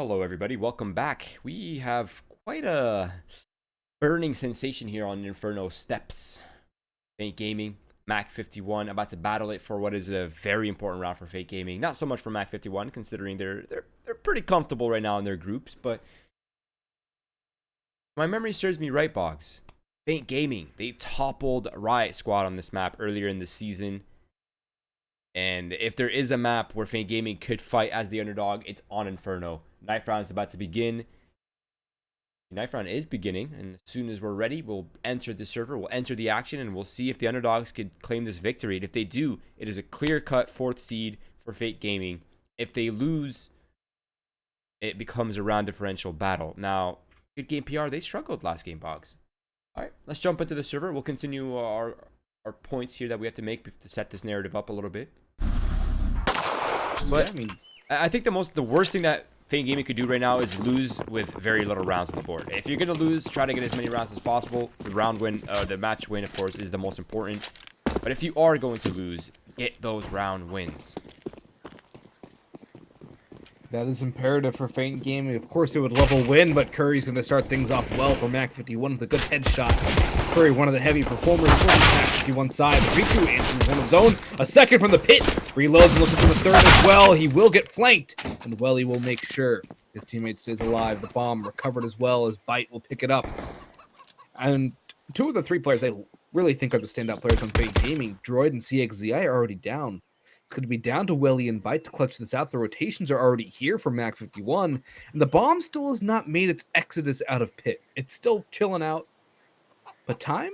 Hello, everybody. Welcome back. We have quite a burning sensation here on Inferno Steps. Fate Gaming, MAC51, about to battle it for what is a very important round for Fate Gaming. Not so much for MAC51, considering they're pretty comfortable right now in their groups. But my memory serves me right, Boggs. Fate Gaming, they toppled Riot Squad on this map earlier in the season. And if there is a map where Fate Gaming could fight as the underdog, it's on Inferno. Knife round is about to begin. The knife round is beginning, and as soon as we're ready, we'll enter the server, we'll enter the action, and we'll see if the underdogs could claim this victory. And if they do, it is a clear-cut 4th seed for Fate Gaming. If they lose, it becomes a round differential battle. Now, good game PR, they struggled last game, Boggs. All right, let's jump into the server. We'll continue our points here that we have to make to set this narrative up a little bit. But Yeah, I think the worst thing that Fate Gaming could do right now is lose with very little rounds on the board. If you're gonna lose, try to get as many rounds as possible. The round win, the match win, of course, is the most important. But if you are going to lose, get those round wins. that is imperative for Fate Gaming. Of course, it would level win, but Curry's going to start things off well for MAC51 with a good headshot. Curry, one of the heavy performers for the MAC51 side. Riku answers one of his own. A second from the pit. Reloads and looking for the third as well. He will get flanked, and Welly will make sure his teammate stays alive. The bomb recovered as well as Bite will pick it up. And two of the three players I really think are the standout players on Fate Gaming, Droid and CXZI, are already down. It's going to be down to Welly and Bite to clutch this out. The rotations are already here for MAC51, and the bomb still has not made its exodus out of pit. It's still chilling out, but time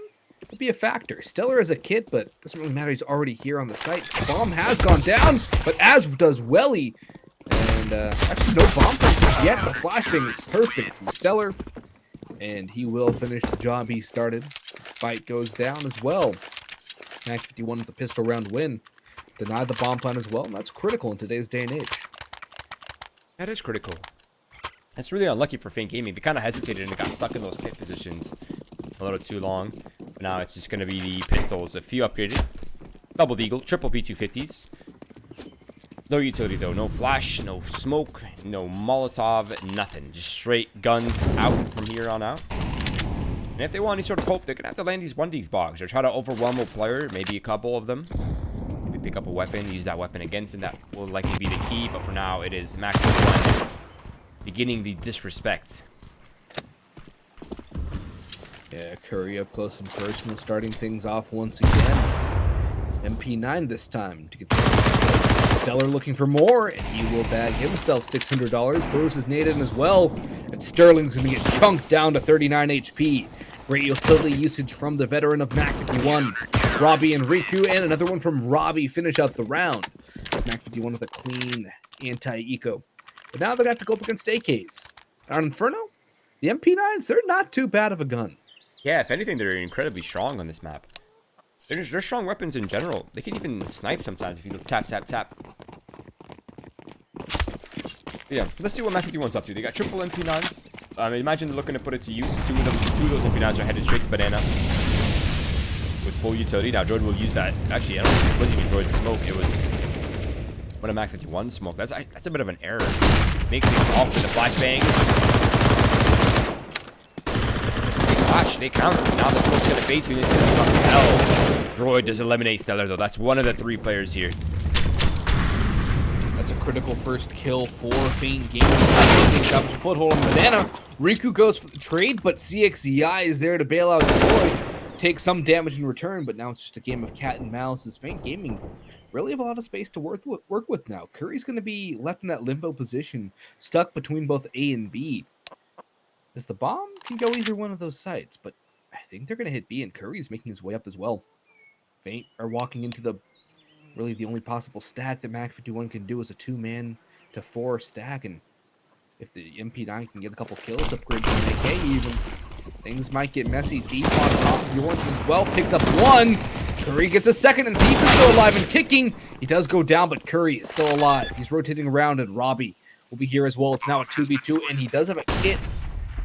will be a factor. Stellar is a kid, but doesn't really matter. He's already here on the site. The bomb has gone down, but as does Welly. And actually no bomb just yet. The flashbang is perfect from Stellar, and he will finish the job he started. Bite goes down as well. MAC51 with the pistol round win. Deny the bomb plan as well, and that's critical in today's day and age. That is critical. That's really unlucky for Fate Gaming. They kind of hesitated and got stuck in those pit positions a little too long. But now it's just going to be the pistols. A few upgraded. Double Deagle, triple P250s. No utility though. No flash, no smoke, no Molotov, nothing. Just straight guns out from here on out. And if they want any sort of hope, they're going to have to land these 1Ds, Boggs, or try to overwhelm a player, maybe a couple of them. Maybe pick up a weapon, use that weapon against him. That will likely be the key, but for now it is MAC51 beginning the disrespect. Yeah, Curry up close and personal, starting things off once again. MP9 this time to get the Stellar looking for more, and he will bag himself $600. Throws his nade in as well, and Sterling's going to get chunked down to 39 HP. Great utility usage from the veteran of MAC51. Robbie and Riku, and another one from Robbie finish out the round. MAC51 with a clean anti-eco. But now they're going to have to go up against AKs. On Inferno, the MP9s, they're not too bad of a gun. Yeah, if anything, they're incredibly strong on this map. They're strong weapons in general. They can even snipe sometimes if you tap, tap, tap. Yeah, let's see what MAC51's up to. They got triple MP9s. Imagine they're looking to put it to use. Two of those MP9s are headed straight to Banana with full utility. Now Jordan will use that. Actually, I don't think it was Droid's smoke. It was one of MAC51's smoke. That's a bit of an error. Makes things off with the flashbang. Flash, they counter. Now the smoke's gonna face you. Hell. Droid does eliminate Stellar though. That's one of the three players here. That's a critical first kill for Fate Gaming. Establish a foothold on Banana. Riku goes for the trade, but CXZI is there to bail out Droid. Take some damage in return, but now it's just a game of cat and mouse as Fate Gaming really have a lot of space to work with now. Curry's going to be left in that limbo position, stuck between both A and B. As the bomb can go either one of those sides, but I think they're going to hit B, and Curry's making his way up as well. Fate are walking into the really the only possible stack that MAC51 can do is a 2-man to 4 stack, and if the MP9 can get a couple kills, upgrade to an AK even, things might get messy. Deep on top of the orange as well, picks up one. Curry gets a second, and Deep is still alive and kicking. He does go down, but Curry is still alive. He's rotating around, and Robbie will be here as well. It's now a 2v2, and he does have a kit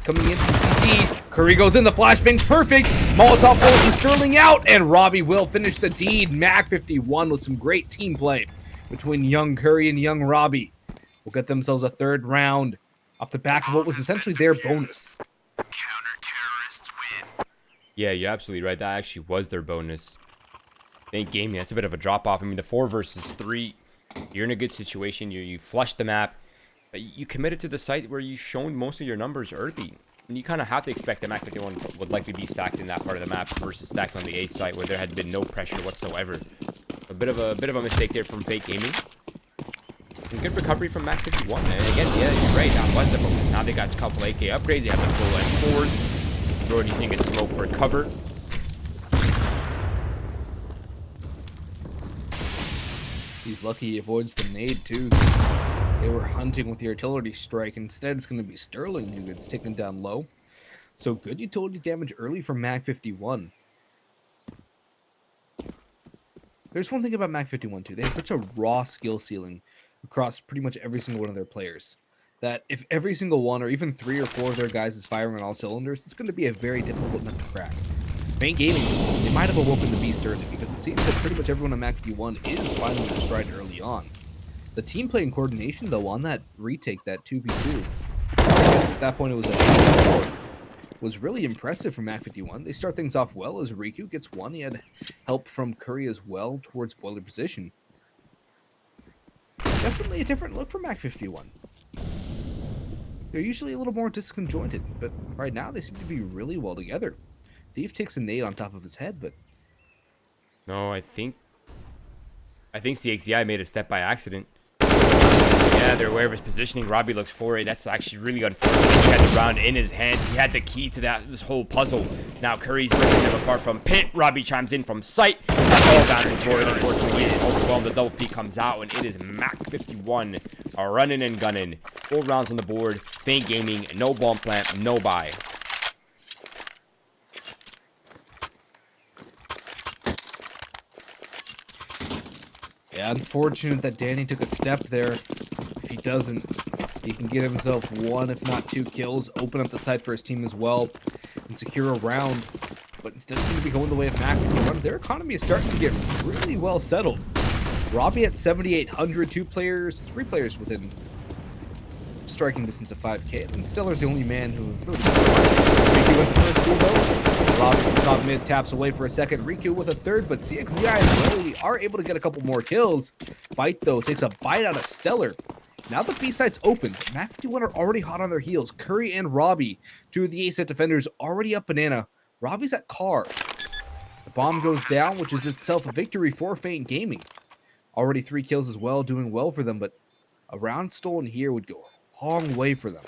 coming in from CT. Curry goes in, the flashbang's perfect. Molotov pulls Sterling out, and Robbie will finish the deed. MAC51 with some great team play between young Curry and young Robbie will get themselves a third round off the back of what was essentially their bonus. Yeah, you're absolutely right. That actually was their bonus. Faint Gaming, that's a bit of a drop-off. I mean, the 4 versus 3, you're in a good situation. You flushed the map. But you committed to the site where you've shown most of your numbers early. And you kind of have to expect the MAC51 would likely be stacked in that part of the map versus stacked on the A site where there had been no pressure whatsoever. A bit of a mistake there from Fake Gaming. And good recovery from MAC51. And again, yeah, you're right. That was the focus. Now they got a couple AK upgrades. They have the full M4s. Throw anything as smoke for cover. He's lucky he avoids the nade too. They were hunting with the artillery strike. Instead, it's going to be Sterling who gets taken down low. So good utility damage early from MAC51. There's one thing about MAC51 too. They have such a raw skill ceiling across pretty much every single one of their players, that if every single one or even 3 or 4 of their guys is firing on all cylinders, it's going to be a very difficult nut to crack. Faint Gaming, they might have awoken the beast early because it seems that pretty much everyone on MAC51 is finding their stride early on. The team playing coordination, though, on that retake, that 2v2, I guess at that point it was a was really impressive from MAC51. They start things off well as Riku gets one. He had help from Curry as well towards boiler position. Definitely a different look from MAC51. They're usually a little more disconjointed, but right now they seem to be really well together. Thief takes a nade on top of his head, but... No, I think CXCI made a step by accident. Yeah, they're aware of his positioning. Robbie looks for it. That's actually really unfortunate. He had the round in his hands. He had the key to this whole puzzle. Now Curry's breaking them apart from pit. Robbie chimes in from sight. That's all down for it. Unfortunately, it is overwhelmed. The double peak comes out, and it is MAC51 running and gunning. 4 rounds on the board. Faint Gaming, no bomb plant, no buy. Yeah, unfortunate that Danny took a step there. If he doesn't, he can get himself 1, if not 2 kills, open up the site for his team as well, and secure a round. But instead it's going to be going the way of MAC51. Their economy is starting to get really well settled. Robbie at 7,800, 3 players within striking distance of 5k. And Stellar's the only man who really Riku with the first duel though. Robbie from top mid taps away for a second. Riku with a third, but CXCI and Lily are able to get a couple more kills. Bite though takes a bite out of Stellar. Now the B site's open. MAC51 are already hot on their heels. Curry and Robbie, 2 of the A site defenders, already up banana. Robbie's at car. The bomb goes down, which is itself a victory for Faint Gaming. Already 3 kills as well, doing well for them, but a round stolen here would go a long way for them.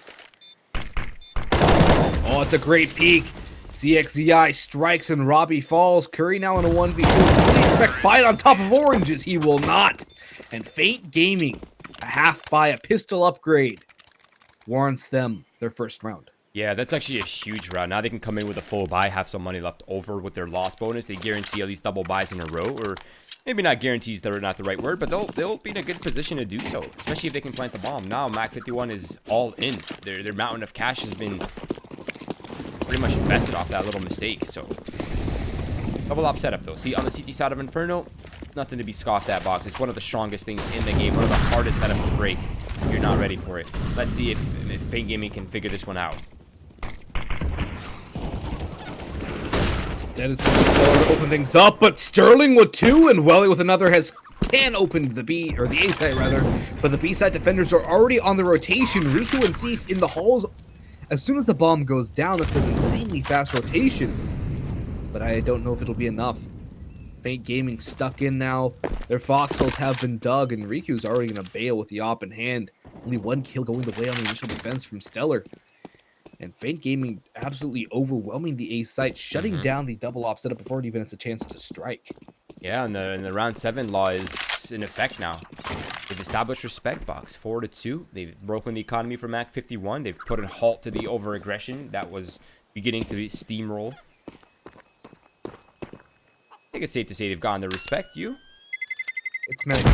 Oh, it's a great peek. CXCI strikes and Robbie falls. Curry now in a 1v2. Will he expect bite on top of oranges? He will not. And Faint Gaming, a half buy, a pistol upgrade, warrants them their first round. Yeah, that's actually a huge round. Now they can come in with a full buy, have some money left over with their loss bonus. They guarantee at least double buys in a row, or maybe not guarantees, they're not the right word, but they'll be in a good position to do so, especially if they can plant the bomb. Now MAC51 is all in. Their mountain of cash has been pretty much invested off that little mistake. So double op setup though. See, on the CT side of Inferno, nothing to be scoffed at, Boggs. It's one of the strongest things in the game, one of the hardest setups to break. You're not ready for it. Let's see if Faint Gaming can figure this one out. Instead, it's going to open things up, but Sterling with 2 and Welly with another can open the B, or the A site rather, but the B site defenders are already on the rotation. Riku and Thief in the halls. As soon as the bomb goes down, it's an insanely fast rotation, but I don't know if it'll be enough. Faint Gaming stuck in now. Their foxholes have been dug, and Riku's already going to bail with the op in hand. Only 1 kill going the way on the initial defense from Stellar. And Faint Gaming absolutely overwhelming the A site, shutting down the double op setup before it even has a chance to strike. Yeah, and the round 7 law is in effect now. They've established respect, Boggs. 4-2. They've broken the economy for MAC51. They've put a halt to the over-aggression that was beginning to steamroll. I think it's safe to say they've gotten the respect. You? It's meant.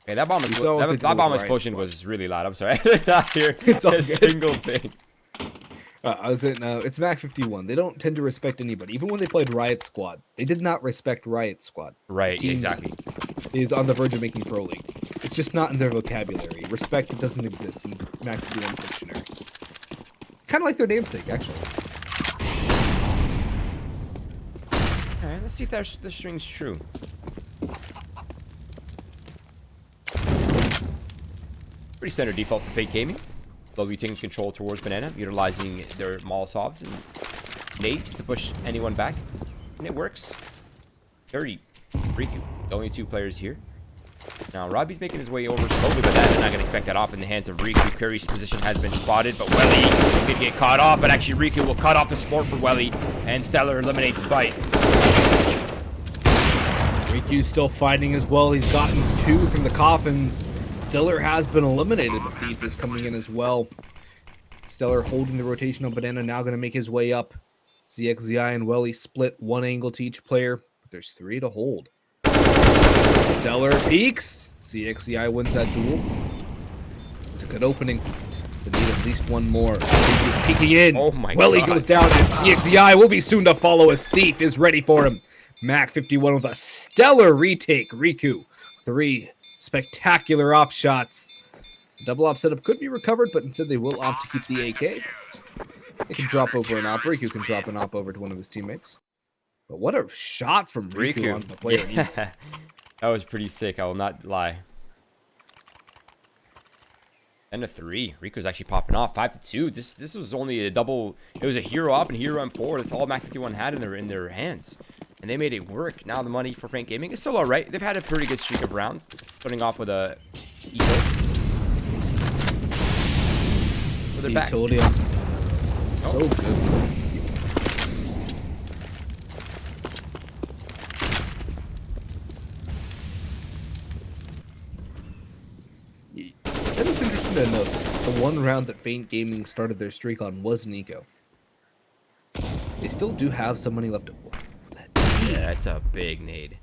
Okay, that bomb explosion was really loud. I'm sorry. I did not hear It's all a good. single thing. I was in, it's MAC51. They don't tend to respect anybody. Even when they played Riot Squad, they did not respect Riot Squad. Right, The team exactly. is on the verge of making Pro League. It's just not in their vocabulary. Respect doesn't exist in MAC51's dictionary. Kind of like their namesake, actually. Alright, let's see if this string's true. Pretty standard default for Fake Gaming. Slowly taking control towards Banana, utilizing their Molotovs and nades to push anyone back. And it works. Curry, Riku, the only two players here. Now, Robbie's making his way over slowly, but that's not going to expect that off in the hands of Riku. Curry's position has been spotted, but Welly could get caught off, but actually Riku will cut off the support for Welly, and Stellar eliminates Bite. Riku's still fighting as well. He's gotten 2 from the coffins. Stellar has been eliminated, but Thief is coming in as well. Stellar holding the rotation on Banana, now going to make his way up. CXZI and Welly split 1 angle to each player, but there's 3 to hold. Stellar peeks. CXZI wins that duel. It's a good opening. They need at least 1 more. Peeking in. Oh my Welly God. goes down, and CXZI will be soon to follow as Thief is ready for him. MAC51 with a stellar retake. Riku, 3 spectacular op shots. The double op setup could be recovered, but instead they will opt to keep the AK. They can drop over an op. Riku can drop an op over to one of his teammates. But what a shot from Riku on the player. Yeah. That was pretty sick, I will not lie. 10-3. Riku's actually popping off. 5-2. This was only a double. It was a hero up and hero M4. That's all MAC51 had in their hands. And they made it work. Now the money for Frank Gaming is still alright. They've had a pretty good streak of rounds. Starting off with a eco. So they're back. Utility. So good. That is interesting to note. The one round that Feint Gaming started their streak on was an eco. They still do have some money left. Yeah, that's a big nade.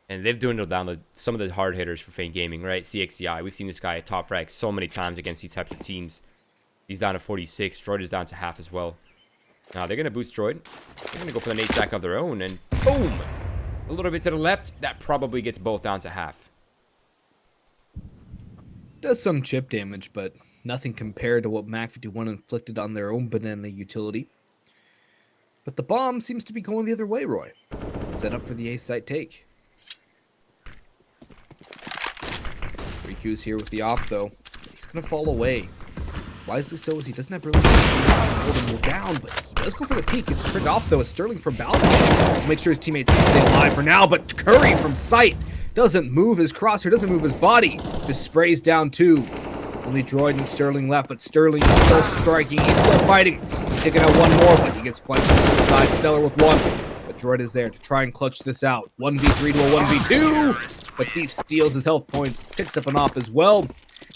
And they've dwindled down some of the hard hitters for Feint Gaming, right? CXCI. We've seen this guy at top rank so many times against these types of teams. He's down to 46. Droid is down to half as well. Now they're going to boost Droid. They're going to go for the nade stack of their own. And boom! A little bit to the left. That probably gets both down to half. Does some chip damage, but nothing compared to what MAC51 inflicted on their own banana utility. But the bomb seems to be going the other way, Roy. Set up for the A site take. Riku's here with the op, though. He's going to fall away. Wisely so, as he doesn't have really hold him down, but he does go for the peek. It's turned off, though, as Sterling from Balcony to make sure his teammates can stay alive for now, but Curry from sight doesn't move his crosshair, doesn't move his body. Just sprays down 2. Only Droid and Sterling left, but Sterling is still striking. He's still fighting. He's taking out 1 more, but he gets flanked to the side. Stellar with 1. But Droid is there to try and clutch this out. 1v3 to a 1v2. But Thief steals his health points, picks up an op as well.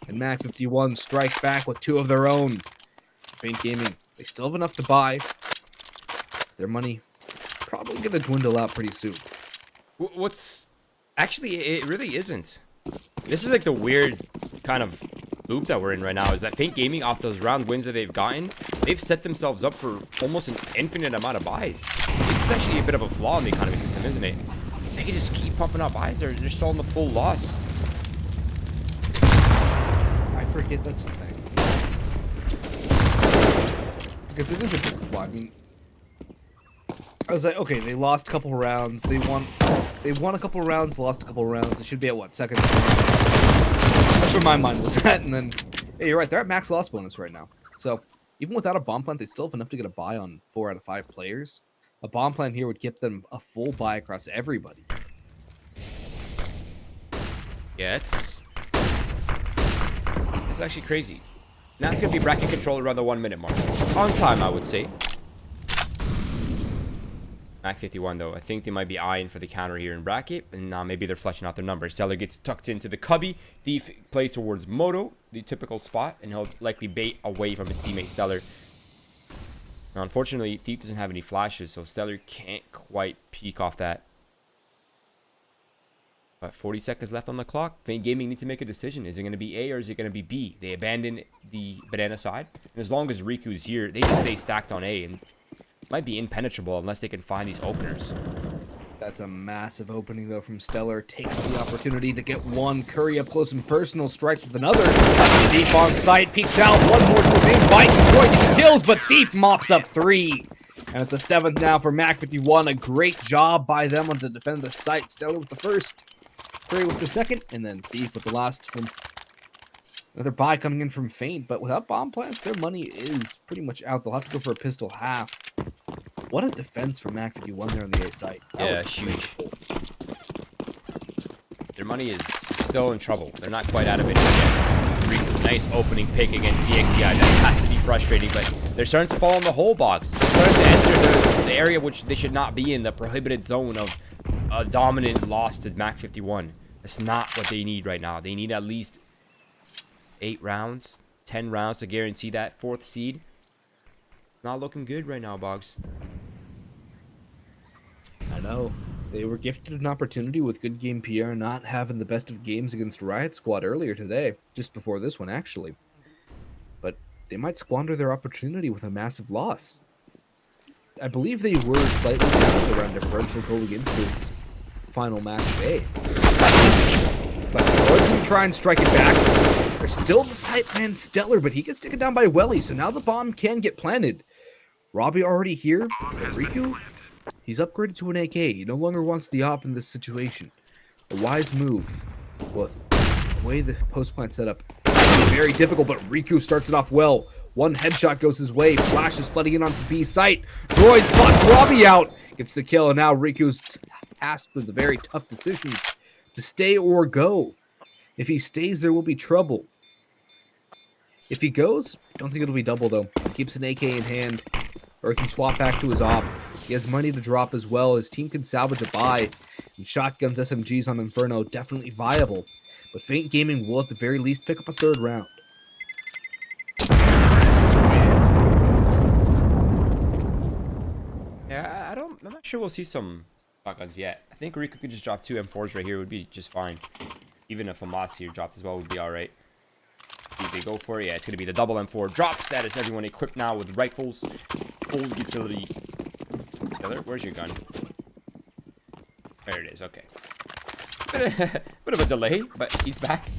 And MAC51 strikes back with 2 of their own. Feint Gaming, they still have enough to buy. Their money probably going to dwindle out pretty soon. What's... Actually, it really isn't. This is like the weird kind of loop that we're in right now, is that Feint Gaming, off those round wins that they've gotten, they've set themselves up for almost an infinite amount of buys. This is actually a bit of a flaw in the economy system, isn't it? They can just keep pumping out buys. They're still in the full loss. I forget that's the thing. Because it is a big flaw. I mean, I was like, okay, they lost a couple rounds. They won a couple rounds, lost a couple rounds. It should be at what, second? That's where my mind was at. And then, yeah, you're right. They're at max loss bonus right now. So even without a bomb plant, they still have enough to get a buy on 4 out of 5 players. A bomb plant here would give them a full buy across everybody. Yeah, it's actually crazy. Now it's going to be bracket control around the 1 minute mark. On time, I would say. MAC51 though, I think they might be eyeing for the counter here in bracket, and now maybe they're fleshing out their numbers. Stellar gets tucked into the cubby. Thief plays towards Moto, the typical spot, and he'll likely bait away from his teammate Stellar. Now, unfortunately, Thief doesn't have any flashes, so Stellar can't quite peek off that. But 40 seconds left on the clock. Feint Gaming needs to make a decision. Is it going to be A or is it going to be B? They abandon the banana side, and as long as Riku's here, they just stay stacked on A, and might be impenetrable unless they can find these openers. That's a massive opening, though, from Stellar. Takes the opportunity to get one. Curry up close and personal, strikes with another. Thief on sight, peeks out. One more to his aim, bites. Troy gets kills, but Thief mops up 3. And it's a 7th now for MAC51. A great job by them on to defend the site. Stellar with the first, Curry with the second, and then Thief with the last from another buy coming in from Feint. But without bomb plants, their money is pretty much out. They'll have to go for a pistol half. What a defense from MAC51 there on the A site. Yeah, huge. Their money is still in trouble. They're not quite out of it yet. Nice opening pick against CXCI. That has to be frustrating, but they're starting to fall in the hole box. They're starting to enter the area which they should not be in, the prohibited zone of a dominant loss to MAC51. That's not what they need right now. They need at least 8 rounds, 10 rounds to guarantee that 4th seed. Not looking good right now, Boggs. I know. They were gifted an opportunity with good game PR not having the best of games against Riot Squad earlier today, just before this one, actually. But they might squander their opportunity with a massive loss. I believe they were slightly down around differential going into this final match A. But Roy's going to try and strike it back. There's still the site man Stellar, but he gets taken down by Welly, so now the bomb can get planted. Robbie already here, but Riku, he's upgraded to an AK. He no longer wants the op in this situation. A wise move. With the way the post-plant setup is very difficult, but Riku starts it off well. One headshot goes his way. Flash is flooding in onto B site. Droid spots Robbie out. Gets the kill, and now Riku's tasked with a very tough decision to stay or go. If he stays, there will be trouble. If he goes, I don't think it'll be double, though. He keeps an AK in hand, or he can swap back to his op. He has money to drop as well. His team can salvage a buy. And shotguns, SMGs on Inferno, definitely viable. But Feint Gaming will at the very least pick up a 3rd round. Yeah, I'm not sure we'll see some shotguns yet. I think Riku could just drop 2 M4s right here, would be just fine. Even if a Moss here dropped as well, would be alright. If they go for it, yeah, it's going to be the double M4 drop status. Everyone equipped now with rifles. Full utility. Taylor, where's your gun? There it is, okay. Bit of a delay, but he's back.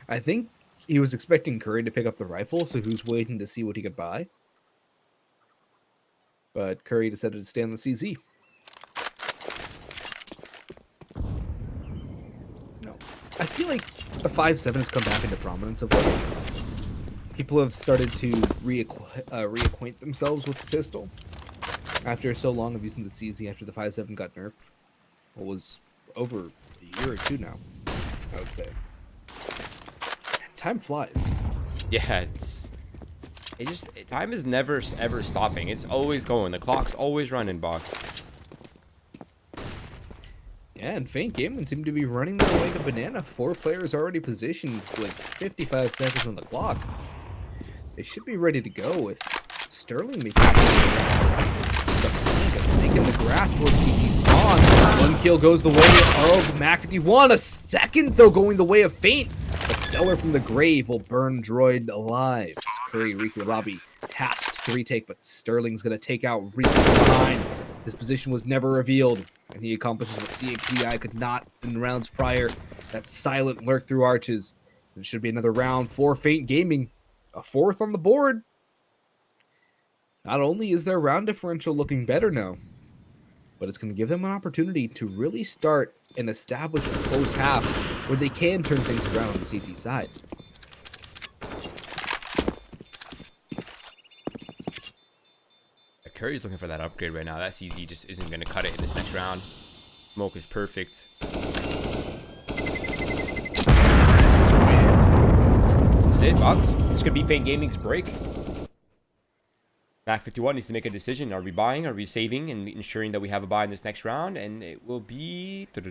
I think he was expecting Curry to pick up the rifle, so he was waiting to see what he could buy. But Curry decided to stay on the CZ. No. I feel like the 5.7 has come back into prominence of late. People have started to reacquaint themselves with the pistol after so long of using the CZ after the 5.7 got nerfed. It was over a year or 2 now, I would say. Time flies. Yeah, time is never ever stopping. It's always going. The clock's always running, Boggs. Yeah, and Feint Gaming seem to be running their way to banana. 4 players already positioned with 55 seconds on the clock. They should be ready to go with Sterling making a snake in the grass towards CT spawn. 1 kill goes the way of MAC51. A second, though, going the way of Feint. But Stellar from the grave will burn Droid alive. It's Curry, Riku, and Robbie tasked to retake, but Sterling's going to take out Riku from behind. His position was never revealed, and he accomplishes what CXCI could not in the rounds prior. That silent lurk through arches. It should be another round for Feint Gaming. A 4th on the board. Not only is their round differential looking better now, but it's going to give them an opportunity to really start and establish a close half where they can turn things around on the CT side. Curry's looking for that upgrade right now. That CZ just isn't going to cut it in this next round. Smoke is perfect. That's it, Boggs. It's going to be Feint Gaming's break. MAC51 needs to make a decision. Are we buying? Are we saving and ensuring that we have a buy in this next round? And it will be... I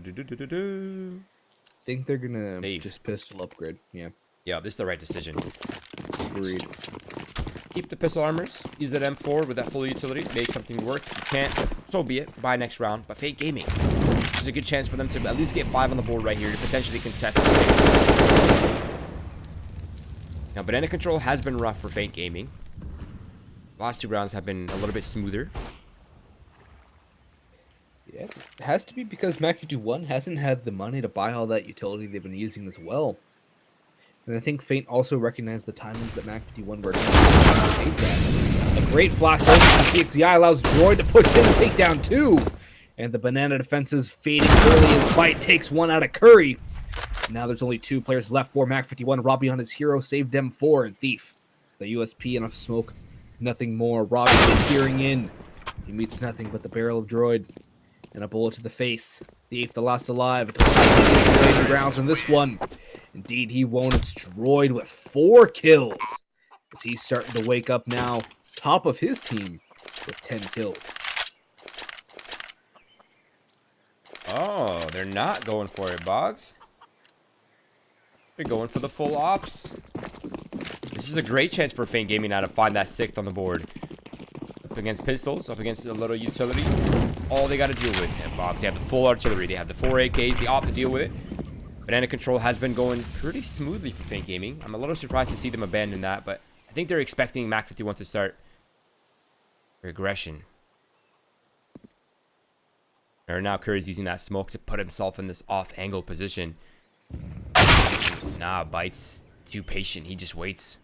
think they're going to just pistol upgrade. Yeah. Yeah, this is the right decision. Agreed. Keep the pistol armors. Use that M4 with that full utility. Make something work. If you can't, so be it. Buy next round. But Feint Gaming, this is a good chance for them to at least get 5 on the board right here to potentially contest the now, banana control has been rough for Feint Gaming. Last 2 rounds have been a little bit smoother. Yeah, it has to be because MAC51 hasn't had the money to buy all that utility they've been using as well. And I think Feint also recognized the timings that MAC51 were at. A great flash over from CXCI allows Droid to push in and take down 2. And the banana defenses fading early as Fight takes 1 out of Curry. Now there's only 2 players left for MAC51. Robbie on his hero saved them 4 and Thief. The USP and a smoke, nothing more. Robbie is peering in. He meets nothing but the barrel of Droid. And a bullet to the face. Thief, the last alive. Rounds in this one. Indeed, he won't. It's Droid with 4 kills. As he's starting to wake up now. Top of his team with 10 kills. Oh, they're not going for it, Boggs. They're going for the full ops. This is a great chance for Feint Gaming now to find that 6th on the board. Up against pistols, up against a little utility. All they got to deal with. And Boggs, they have the full artillery. They have the 4 AKs, the op to deal with it. Banana control has been going pretty smoothly for Feint Gaming. I'm a little surprised to see them abandon that, but I think they're expecting MAC51 to start their aggression. Or now Curry's using that smoke to put himself in this off-angle position. Nah, Bite's too patient. He just waits.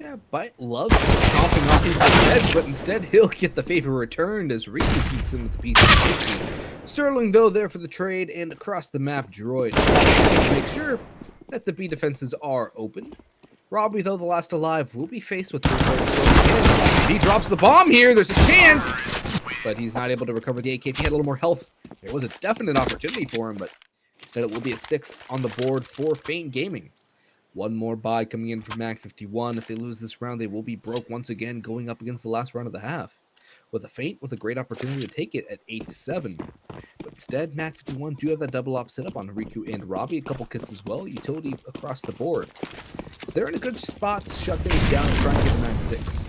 Yeah, Bite loves chomping off his head, but instead he'll get the favor returned as Riku keeps him with the piece of 50. Sterling, though, there for the trade, and across the map, Droid. To make sure that the B defenses are open. Robbie, though, the last alive, will be faced with this. He drops the bomb here. There's a chance, but he's not able to recover the AK. If he had a little more health, there was a definite opportunity for him, but instead it will be a 6th on the board for Feint Gaming. 1 more buy coming in from MAC51. If they lose this round, they will be broke once again, going up against the last round of the half. With a Feint with a great opportunity to take it at 8-7. But instead, MAC51 do have that double op set up on Riku and Robbie. A couple kits as well. Utility across the board. They're in a good spot to shut things down and try and get MAC 6.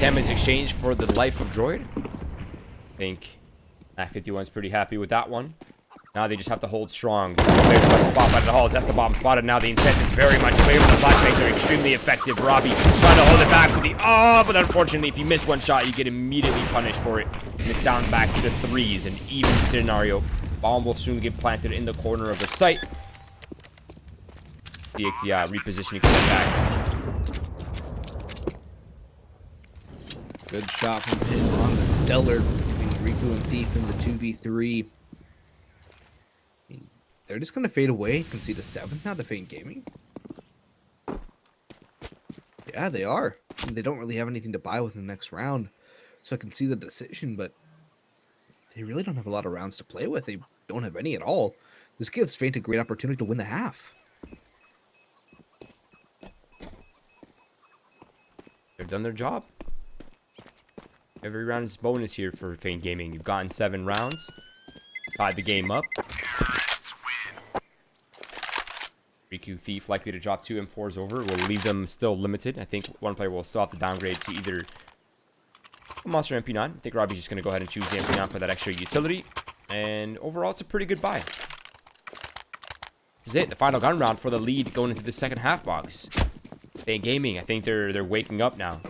Damage exchange for the life of Droid. I think MAC51's pretty happy with that one. Now they just have to hold strong. There's the bomb out of the halls. That's the bomb spotted. Now the intent is very much clear. The flashbangs are extremely effective. Robbie trying to hold it back with the... Oh, but unfortunately, if you miss one shot, you get immediately punished for it. And it's down back to the 3s. An even scenario. Bomb will soon get planted in the corner of the site. DXCI repositioning for that back. Good shot from him on the Stellar. Between Riku and Thief in the 2v3. They're just going to fade away. Concede a 7th now to Feint Gaming. Yeah, they are. And they don't really have anything to buy with in the next round. So I can see the decision, but they really don't have a lot of rounds to play with. They don't have any at all. This gives Feint a great opportunity to win the half. They've done their job. Every round is bonus here for Feint Gaming. You've gotten 7 rounds. Tied the game up. Riku Thief likely to drop 2 M4s over. Will leave them still limited. I think one player will still have to downgrade to either a Monster MP9. I think Robbie's just going to go ahead and choose the MP9 for that extra utility. And overall, it's a pretty good buy. This is it. The final gun round for the lead going into the second half box. Feint Gaming, I think they're waking up now.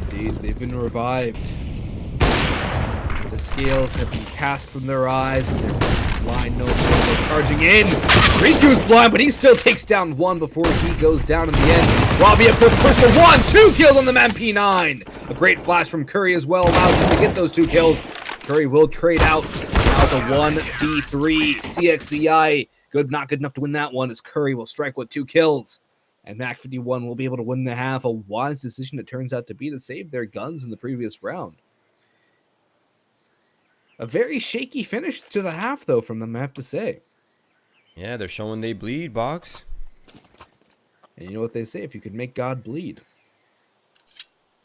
Indeed, they've been revived. The scales have been cast from their eyes, and they're blind no more. They're charging in. Riku's blind, but he still takes down 1 before he goes down in the end. Robbie up push for 1, 2 kills on the MP9. A great flash from Curry as well allows him to get those 2 kills. Curry will trade out. Now the 1v3 CXCI. Not good enough to win that one, as Curry will strike with 2 kills. And MAC51 will be able to win the half. A wise decision it turns out to be to save their guns in the previous round. A very shaky finish to the half, though, from them, I have to say. Yeah, they're showing they bleed, Boggs. And you know what they say, if you could make God bleed.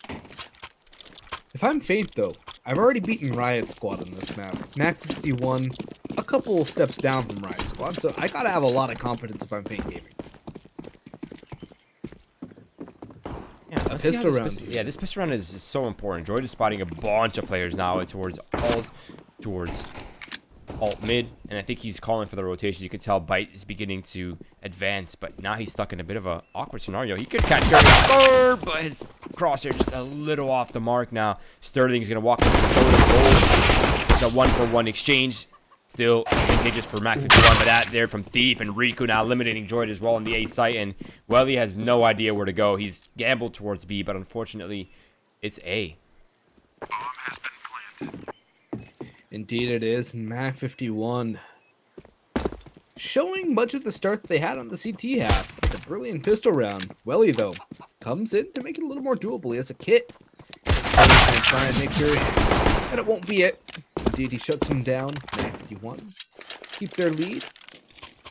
If I'm Feint, though, I've already beaten Riot Squad on this map. MAC51, a couple steps down from Riot Squad, so I gotta have a lot of confidence if I'm Feint Gaming. Yeah, this pistol round is so important. Droid is spotting a bunch of players now towards alt mid, and I think he's calling for the rotation. You can tell Bite is beginning to advance, but now he's stuck in a bit of an awkward scenario. He could catch Curry, but his crosshair just a little off the mark now. Sterling's going to walk into the throw of goal. It's a 1-for-1 exchange. Still advantageous for MAC51, but that there from Thief and Riku now eliminating Droid as well on the A site, and Welly has no idea where to go. He's gambled towards B, but unfortunately, it's A. Indeed it is. MAC51 showing much of the start that they had on the CT half with a brilliant pistol round. Welly, though, comes in to make it a little more doable. He has a kit. Trying to make sure that it won't be it. Indeed, he shuts him down. MAC51 keep their lead.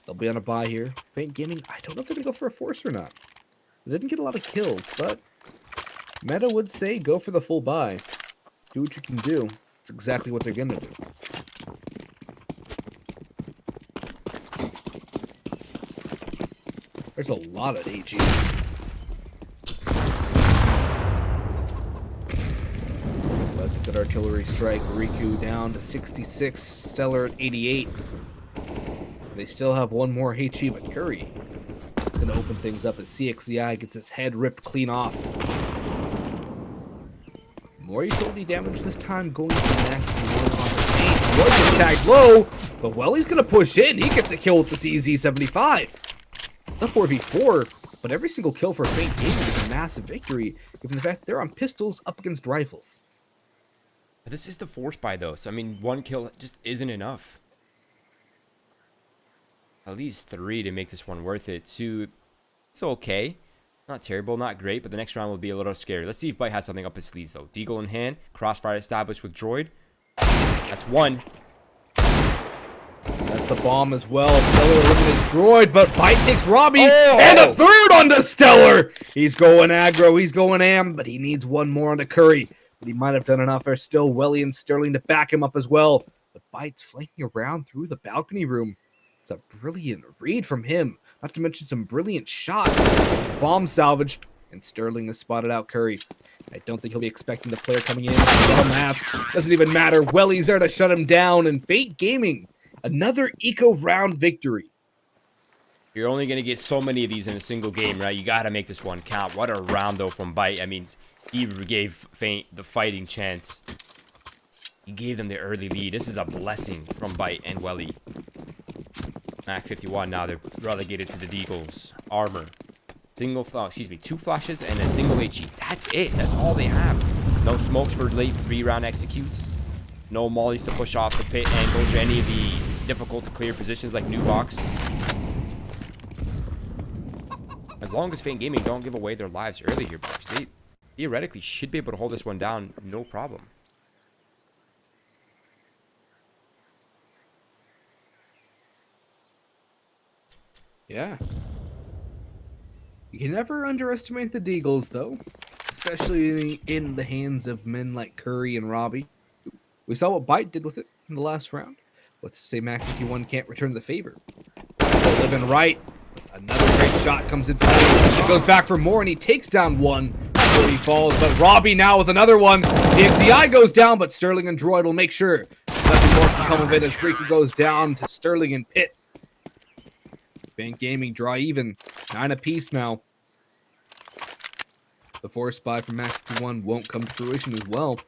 They'll be on a bye here. Faint Gaming, I don't know if they're going to go for a force or not. They didn't get a lot of kills, but Meta would say go for the full buy. Do what you can do. It's exactly what they're going to do. There's a lot of AG. That's a good artillery strike. Riku down to 66. Stellar at 88. They still have one more HE, but Curry going to open things up as CXCI gets his head ripped clean off. More utility damage this time going to MAC51 on the paint. Was tagged low, but Welly's going to push in. He gets a kill with the CZ75. It's a 4v4, but every single kill for Faint Gaming is a massive victory, given the fact that they're on pistols up against rifles. This is the force buy, though, so I mean, one kill just isn't enough. At least 3 to make this one worth it. 2, it's okay. Not terrible, not great, but the next round will be a little scary. Let's see if Bite has something up his sleeves, though. Deagle in hand, crossfire established with Droid. That's 1. That's the bomb as well. Stellar eliminates Droid, but Bite takes Robbie, and a third onto Stellar! He's going aggro, he's going am, but he needs one more onto Curry. But he might have done enough. There's still Welly and Sterling to back him up as well. But Bite's flanking around through the balcony room. It's a brilliant read from him. Not to mention some brilliant shots. Bomb salvaged, and Sterling has spotted out Curry. I don't think he'll be expecting the player coming in. On maps. Doesn't even matter. Welly's there to shut him down. And Fate Gaming, another eco round victory. You're only going to get so many of these in a single game, right? You got to make this one count. What a round, though, from Bite. I mean, he gave Faint the fighting chance. He gave them the early lead. This is a blessing from Bite and Welly. MAC51 now, they're relegated to the Deagles. Armor. Two flashes and a single HE. That's it. That's all they have. No smokes for late 3-round executes. No mollies to push off the pit angles or any of the difficult to clear positions like new box. As long as Faint Gaming don't give away their lives early here, Boggs, they theoretically should be able to hold this one down, no problem. Yeah. You can never underestimate the Deagles, though. Especially in the hands of men like Curry and Robbie. We saw what Bite did with it in the last round. Let's say MAC51 can't return the favor. So living right. Another great shot comes in for him. He goes back for more, and he takes down one before he falls. But Robbie now with another one. CXCI goes down, but Sterling and Droid will make sure nothing more can come of it as Riku goes down to Sterling and Pitt. Faint Gaming draw even. 9 apiece now. The force buy from MAC51 won't come to fruition as well.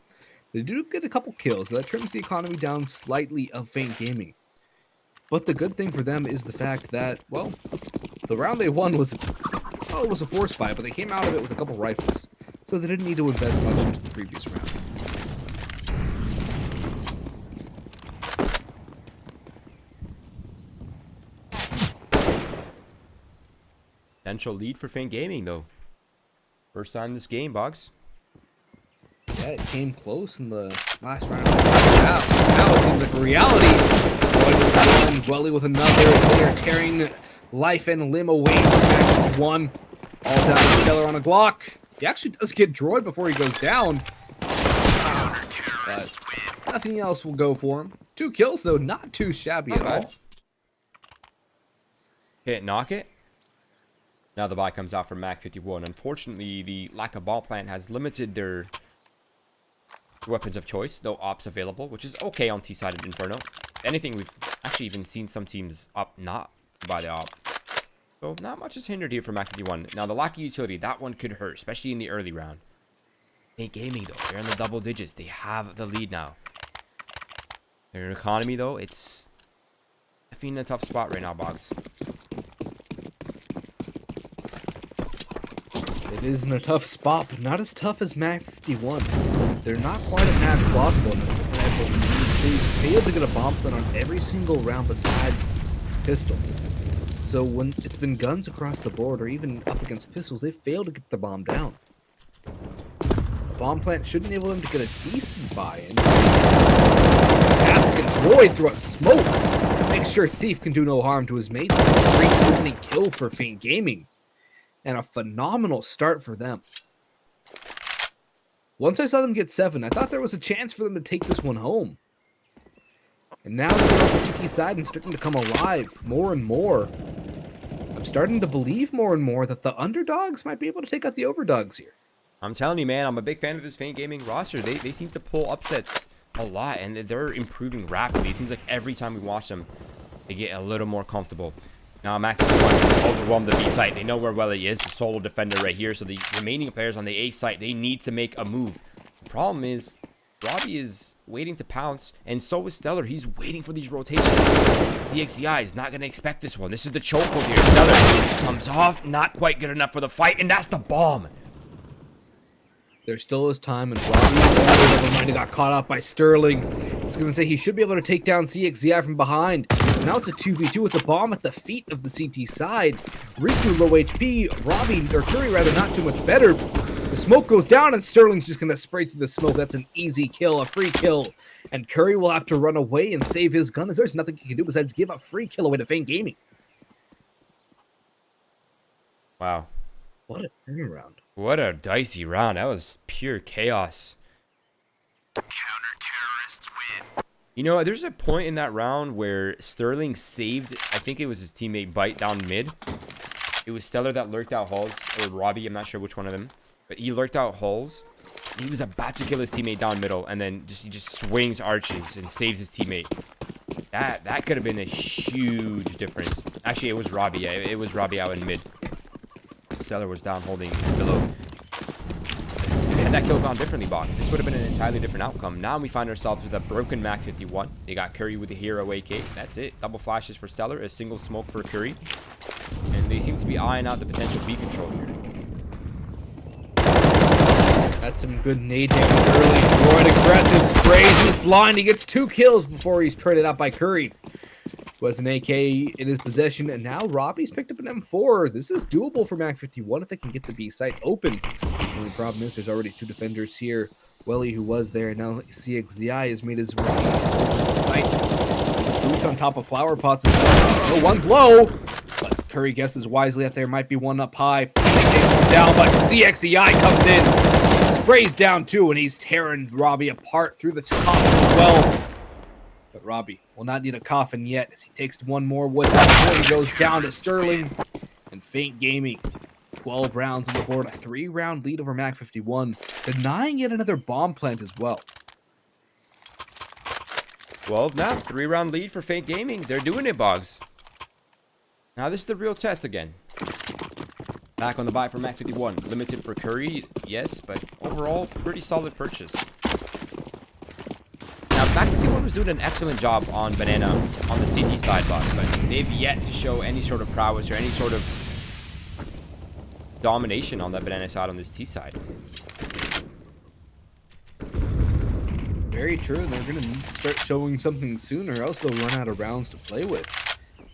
They do get a couple kills. That trims the economy down slightly of Faint Gaming. But the good thing for them is the fact that, well, the round they won was, well, it was a force buy, but they came out of it with a couple rifles. So they didn't need to invest much into the previous round. Potential lead for Faint Gaming, though. First time in this game, Boggs. Yeah, it came close in the last round. Now it seems like a reality. Droid with one, Welly with another. They are tearing life and limb away from MAC51. All down to Stellar on a Glock. He actually does get Droid before he goes down. But nothing else will go for him. 2 kills, though, not too shabby at all. Can't knock it. Now the buy comes out from MAC51. Unfortunately, the lack of ball plant has limited their weapons of choice. No ops available, which is okay on T-sided Inferno. anything, we've actually even seen some teams opt not to buy the op. So not much is hindered here for MAC51. Now the lack of utility, that one could hurt, especially in the early round. Fate Gaming though, they're in the double digits. They have the lead now. Their economy though, it's definitely in a tough spot right now, Boggs. It is in a tough spot, but not as tough as MAC51. They're not quite at max loss bonus. They've failed to get a bomb plant on every single round besides pistol. So when it's been guns across the board, or even up against pistols, they've failed to get the bomb down. A bomb plant should enable them to get a decent buy-in. Task gets void through a smoke. Make sure Thief can do no harm to his mates. Great opening kill for Fate Gaming. And a phenomenal start for them. Once I saw them get 7, I thought there was a chance for them to take this one home. And now they're on the CT side and starting to come alive more and more. I'm starting to believe more and more that the underdogs might be able to take out the overdogs here. I'm telling you, man, I'm a big fan of this Fate Gaming roster. They seem to pull upsets a lot, and they're improving rapidly. It seems like every time we watch them, they get a little more comfortable. Now, MAC51 overwhelmed the B site. They know where Welly is, the solo defender right here. So the remaining players on the A site, they need to make a move. The problem is, Robbie is waiting to pounce, and so is Stellar. He's waiting for these rotations. CXCI is not going to expect this one. This is the chokehold here. Stellar comes off, not quite good enough for the fight, and that's the bomb. There still is time, and Robbie, never mind, he got caught up by Sterling. I was going to say he should be able to take down CXCI from behind. Now it's a 2v2 with the bomb at the feet of the CT side. Riku low HP, Robbie, or Curry rather, not too much better. The smoke goes down, and Sterling's just going to spray through the smoke. That's an easy kill, a free kill. And Curry will have to run away and save his gun, as there's nothing he can do besides give a free kill away to Fate Gaming. Wow. What a turnaround. What a dicey round. That was pure chaos. Counter-terrorists win. You know, there's a point in that round where Sterling saved, I think it was his teammate Bite down mid. It was Stellar that lurked out Halls, or Robbie, I'm not sure which one of them. But he lurked out Halls. He was about to kill his teammate down middle, and then he just swings arches and saves his teammate. That could have been a huge difference. Actually, it was Robbie. Yeah, it was Robbie out in mid. Stellar was down holding below. Had that kill gone differently, Boggs, this would have been an entirely different outcome. Now we find ourselves with a broken MAC51. They got Curry with the hero AK. That's it. Double flashes for Stellar, a single smoke for Curry. And they seem to be eyeing out the potential B control here. That's some good nade damage early. Droid aggressive sprays. He's blind. He gets 2 kills before he's traded out by Curry, who has an AK in his possession. And now Robbie's picked up an M4. This is doable for MAC51 if they can get the B site open. The only problem is there's already 2 defenders here. Welly, who was there, and now CXZI has made his way to the site. Boost on top of flower pots as well. No, one's low, but Curry guesses wisely that there might be one up high. They takes one down, but CXZI comes in, sprays down 2, and he's tearing Robbie apart through the top as well. But Robbie will not need a coffin yet as he takes one more with him before he goes down to Sterling. And Fate Gaming, 12 rounds on the board, a 3-round lead over MAC51, denying yet another bomb plant as well. 12 now, 3-round lead for Fate Gaming. They're doing it, Boggs. Now this is the real test again. Back on the buy for MAC51. Limited for Curry, yes, but overall, pretty solid purchase. Now, MAC51 was doing an excellent job on Banana on the CT side, Boggs, but they've yet to show any sort of prowess or any sort of domination on that Banana side on this T side. Very true. They're going to start showing something soon, or else they'll run out of rounds to play with.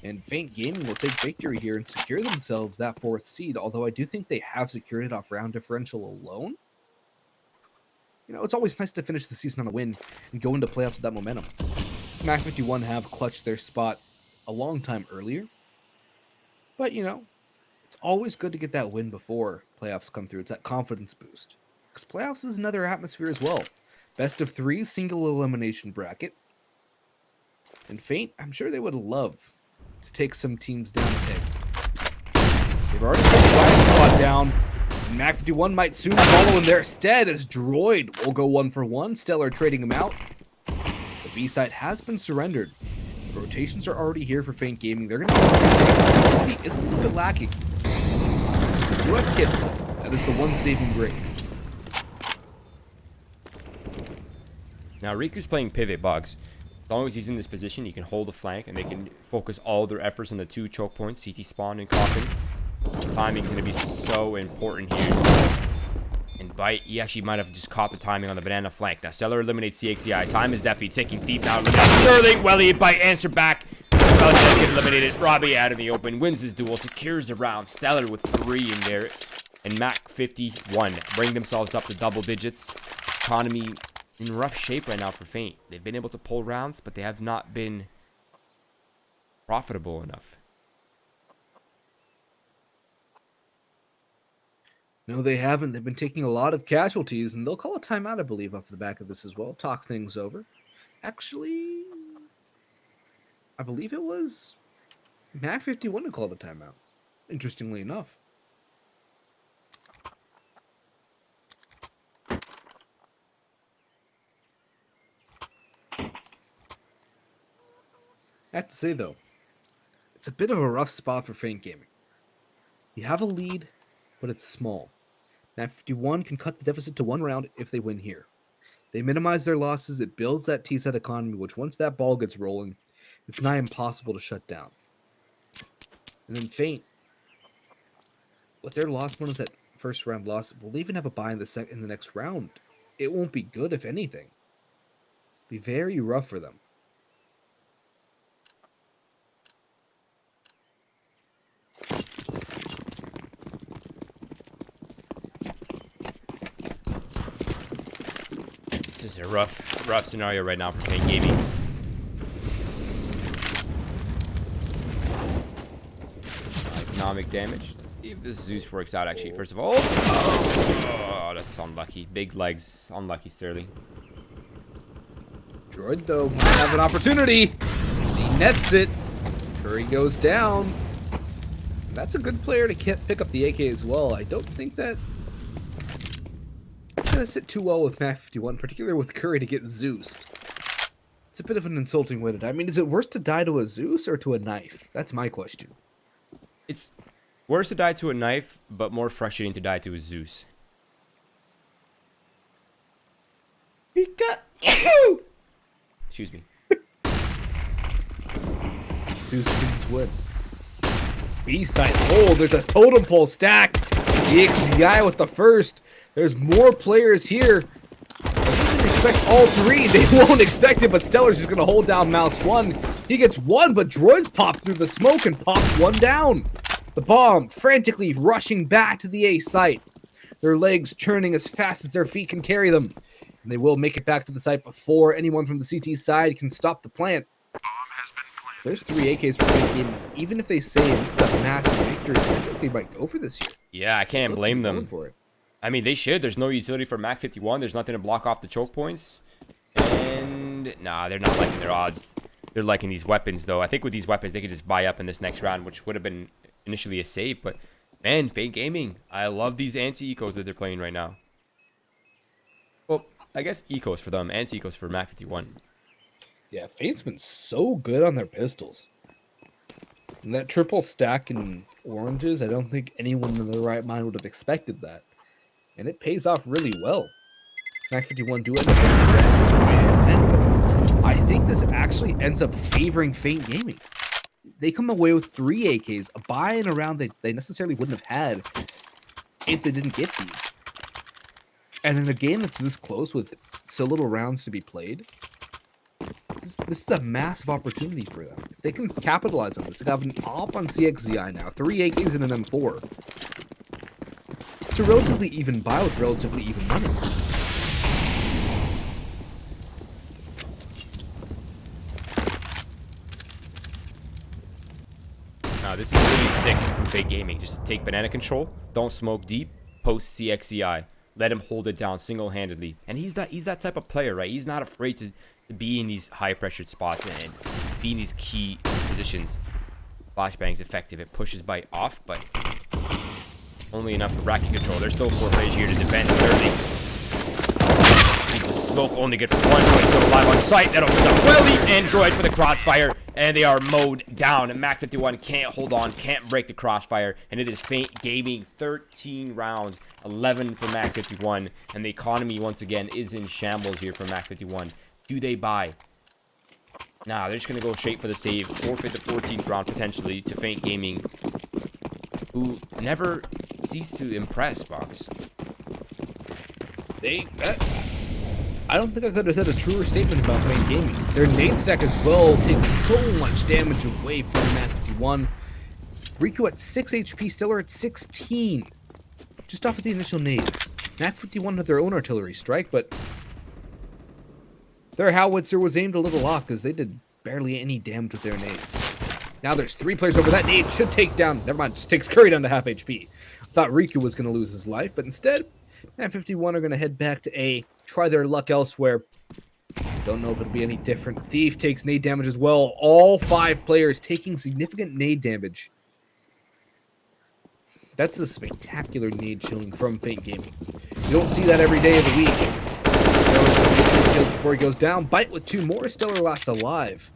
And Fate Gaming will take victory here and secure themselves that 4th seed, although I do think they have secured it off round differential alone. You know, it's always nice to finish the season on a win and go into playoffs with that momentum. MAC51 have clutched their spot a long time earlier. But, you know, it's always good to get that win before playoffs come through. It's that confidence boost. Because playoffs is another atmosphere as well. Best of 3 single elimination bracket. And Fate, I'm sure they would love to take some teams down a peg. They've already put the Riot Squad down. And MAC51 might soon follow in their stead as Droid will go 1 for 1. Stellar trading him out. The B site has been surrendered. rotations are already here for Feint Gaming. They're going to quality is a little bit lacking. You have hits. That is the one saving grace. Now Riku's playing pivot, Boggs. As long as he's in this position, he can hold the flank, and they can focus all their efforts on the 2 choke points, CT spawn and coffin. Timing's going to be so important here. And Bite, he actually might have just caught the timing on the banana flank. Now Stellar eliminates CXCI. Time is definitely ticking. Deep out. Sterling, Welly, Bite, answer back. Belichick get eliminated. Robbie out in the open. Wins his duel. Secures the round. Stellar with 3 in there. And MAC51 bring themselves up to double digits. Economy in rough shape right now for Feint. They've been able to pull rounds, but they have not been profitable enough. No, they haven't. They've been taking a lot of casualties, and they'll call a timeout, I believe, off the back of this as well. Talk things over. Actually, I believe it was MAC51 who called a timeout, interestingly enough. I have to say, though, it's a bit of a rough spot for Feint Gaming. You have a lead, but it's small. MAC51 can cut the deficit to 1 round if they win here. They minimize their losses. It builds that T-set economy, which once that ball gets rolling, it's nigh impossible to shut down. And then Feint, with their loss bonus at first round loss, will even have a bye in the next round. It won't be good, if anything. Be very rough for them. This is a rough scenario right now for Feint Gaming. Economic damage. See if this Zeus works out actually. First of all, oh, that's unlucky. Big legs, unlucky Sterling. Droid, though, might have an opportunity. He nets it. Curry goes down. That's a good player to pick up the AK as well. I don't think that it's going to sit too well with MAC51, particularly with Curry to get Zeused. It's a bit of an insulting way to die. I mean, is it worse to die to a Zeus or to a knife? That's my question. It's worse to die to a knife, but more frustrating to die to a Zeus. Excuse me. Zeus didn't win. B-side hold. There's a totem pole stack. DXDI with the first. There's more players here. They didn't expect all 3. They won't expect it, but Stellar's just going to hold down Mouse 1. He gets 1, but Droids popped through the smoke and popped 1 down. The bomb frantically rushing back to the A site. Their legs churning as fast as their feet can carry them. And they will make it back to the site before anyone from the CT side can stop the plant. There's 3 AKs for the game. Even if they say this is a massive victory, I think they might go for this year. Yeah, I can't blame them. For it. I mean, they should. There's no utility for MAC51. There's nothing to block off the choke points. And nah, they're not liking their odds. They're liking these weapons, though. I think with these weapons, they could just buy up in this next round, which would have been initially a save. But man, Feint Gaming, I love these anti-ecos that they're playing right now. Well, I guess ecos for them, anti-ecos for MAC51. Yeah, Feint's been so good on their pistols. And that triple stack in oranges, I don't think anyone in their right mind would have expected that. And it pays off really well. MAC51 do end up getting the rest, but I think this actually ends up favoring Feint Gaming. They come away with 3 AKs, a buy in a round they necessarily wouldn't have had if they didn't get these. And in a game that's this close with so little rounds to be played, this is a massive opportunity for them. If they can capitalize on this, they have an op on CXZI now, 3 AKs and an M4. It's a relatively even buy with relatively even money. Now, this is really sick from Feint Gaming. Just take banana control, don't smoke deep, post CXCI. Let him hold it down single-handedly. And he's that type of player, right? He's not afraid to be in these high-pressured spots and be in these key positions. Flashbang's effective. It pushes Bite off, but only enough for racking control. There's still 4 players here to defend early. Is the smoke only good for one? Droid still alive on site. That opens up Welly and Droid for the crossfire, and they are mowed down. And MAC51 can't hold on, can't break the crossfire, and it is Feint Gaming. 13 rounds, 11 for MAC51, and the economy once again is in shambles here for MAC51. Do they buy? Nah, they're just gonna go straight for the save, forfeit the 14th round potentially to Feint Gaming, who never cease to impress, Boggs. I don't think I could have said a truer statement about Feint Gaming. Their nade stack as well takes so much damage away from MAC51. Riku at 6 HP, Stellar at 16. Just off of the initial nades. MAC51 had their own artillery strike, but their howitzer was aimed a little off because they did barely any damage with their nades. Now there's 3 players over. That nade should take down, never mind, just takes Curry down to half HP. I thought Riku was going to lose his life, but instead, MAC51 are going to head back to A, try their luck elsewhere. Don't know if it'll be any different. Thief takes nade damage as well. All 5 players taking significant nade damage. That's a spectacular nade chilling from Feint Gaming. You don't see that every day of the week. Before he goes down, Bite with 2 more. Stellar last alive.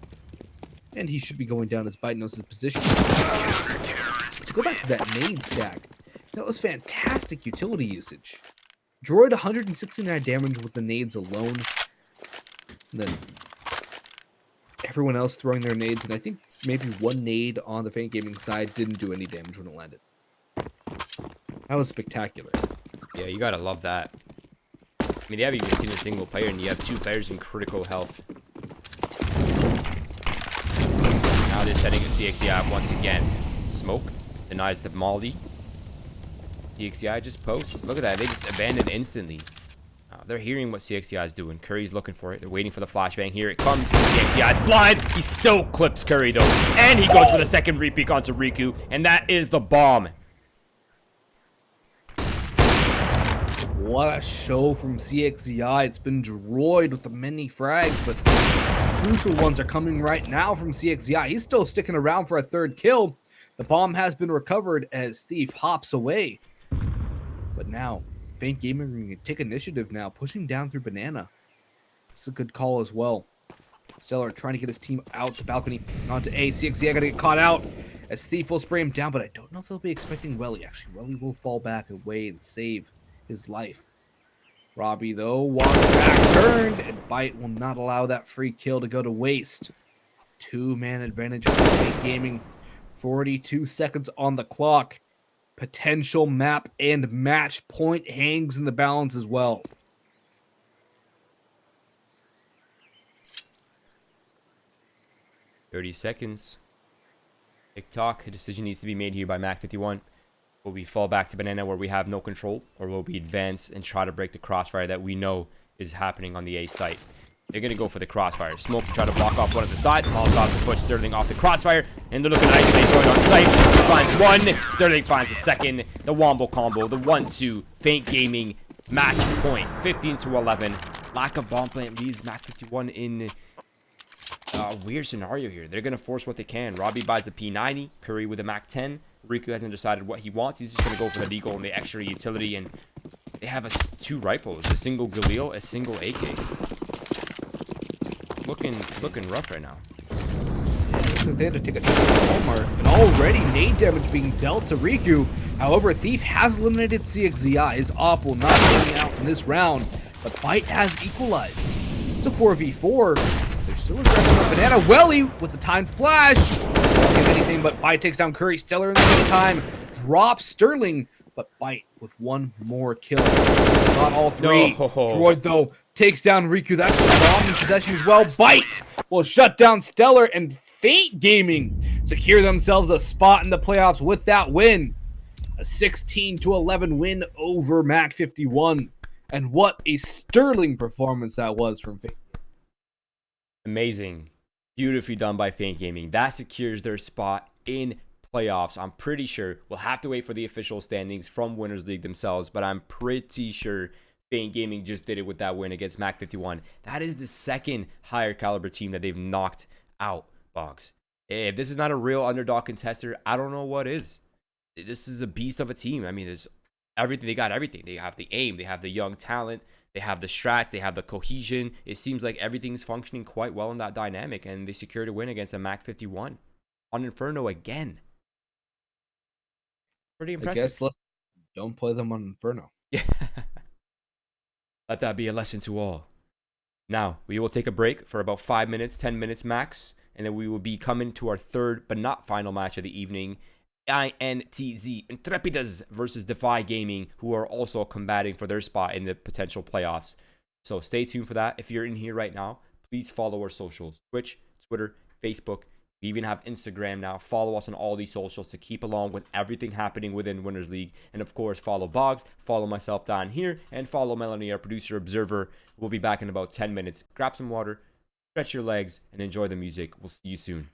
And he should be going down as Bite knows his position. To go back to that nade stack, that was fantastic utility usage. Droid 169 damage with the nades alone. And then everyone else throwing their nades, and I think maybe 1 nade on the Feint Gaming side didn't do any damage when it landed. That was spectacular. Yeah, you gotta love that. I mean, they haven't even seen a single player, and you have 2 players in critical health. Now they're setting a CXCI once again. Smoke denies the Molly. CXCI just posts. Look at that. They just abandoned instantly. They're hearing what CXCI is doing. Curry's looking for it. They're waiting for the flashbang. Here it comes. CXCI's blind. He still clips Curry, though. And he goes for the second repeat onto Riku. And that is the bomb. What a show from CXCI. It's been Droid with the many frags, but crucial ones are coming right now from CXCI. He's still sticking around for a 3rd kill. The bomb has been recovered as Thief hops away. But now, Feint Gaming are going to take initiative now, pushing down through Banana. It's a good call as well. Stellar trying to get his team out the balcony onto A. CXCI got to get caught out as Thief will spray him down, but I don't know if they'll be expecting Welly. Actually, Welly will fall back away and save his life. Robbie, though, walks back, turned, and Bite will not allow that free kill to go to waste. 2-man advantage for Feint Gaming. 42 seconds on the clock. Potential map and match point hangs in the balance as well. $30 seconds. TikTok, a decision needs to be made here by MAC51. Will we fall back to Banana where we have no control, or will we advance and try to break the crossfire that we know is happening on the A site? They're going to go for the crossfire. Smoke to try to block off one of the sides. Molotov to put Sterling off the crossfire. And they're looking to isolate Droid on site. He finds 1. Sterling finds the 2nd. The Wombo combo. The 1-2. Feint Gaming. Match point. 15-11. Lack of bomb plant leaves MAC51 in a weird scenario here. They're going to force what they can. Robbie buys the P90. Curry with a MAC10. Riku hasn't decided what he wants. He's just going to go for the Deagle and the extra utility. And they have 2 rifles. A single Galil, a single AK. Looking rough right now. So they had to take a trip to Walmart. And already nade damage being dealt to Riku. However, Thief has eliminated CXCI. His op will not be out in this round. But Bite has equalized. It's a 4v4. They're still aggressive on Banana. Welly with the timed flash. Won't get anything, but Bite takes down Curry. Stellar in the same time. Drops Sterling. But Bite with 1 more kill. Not all 3. No. Droid, though, takes down Riku. That's the bomb in possession as well. Bite will shut down Stellar, and Feint Gaming secure themselves a spot in the playoffs with that win. A 16-11 win over MAC51. And what a sterling performance that was from Feint. Amazing. Beautifully done by Feint Gaming. That secures their spot in playoffs. I'm pretty sure we'll have to wait for the official standings from Winners League themselves, but I'm pretty sure Feint Gaming just did it with that win against MAC51. That is the 2nd higher caliber team that they've knocked out, Boggs. If this is not a real underdog contester, I don't know what is. This is a beast of a team. I mean, there's everything. They got everything. They have the aim. They have the young talent. They have the strats, they have the cohesion. It seems like everything's functioning quite well in that dynamic, and they secured a win against a MAC51 on Inferno again. Pretty impressive. I guess don't play them on Inferno. Yeah. Let that be a lesson to all. Now, we will take a break for about 5 minutes, 10 minutes max, and then we will be coming to our third but not final match of the evening. INTZ Intrepidas versus Defy Gaming, who are also combating for their spot in the potential playoffs. So stay tuned for that. If you're in here right now, please follow our socials: Twitch, Twitter, Facebook. We even have Instagram now. Follow us on all these socials to keep along with everything happening within Winners League. And of course, follow Boggs, follow myself down here, and follow Melanie, our producer observer. We'll be back in about 10 minutes. Grab some water, stretch your legs, and enjoy the music. We'll see you soon.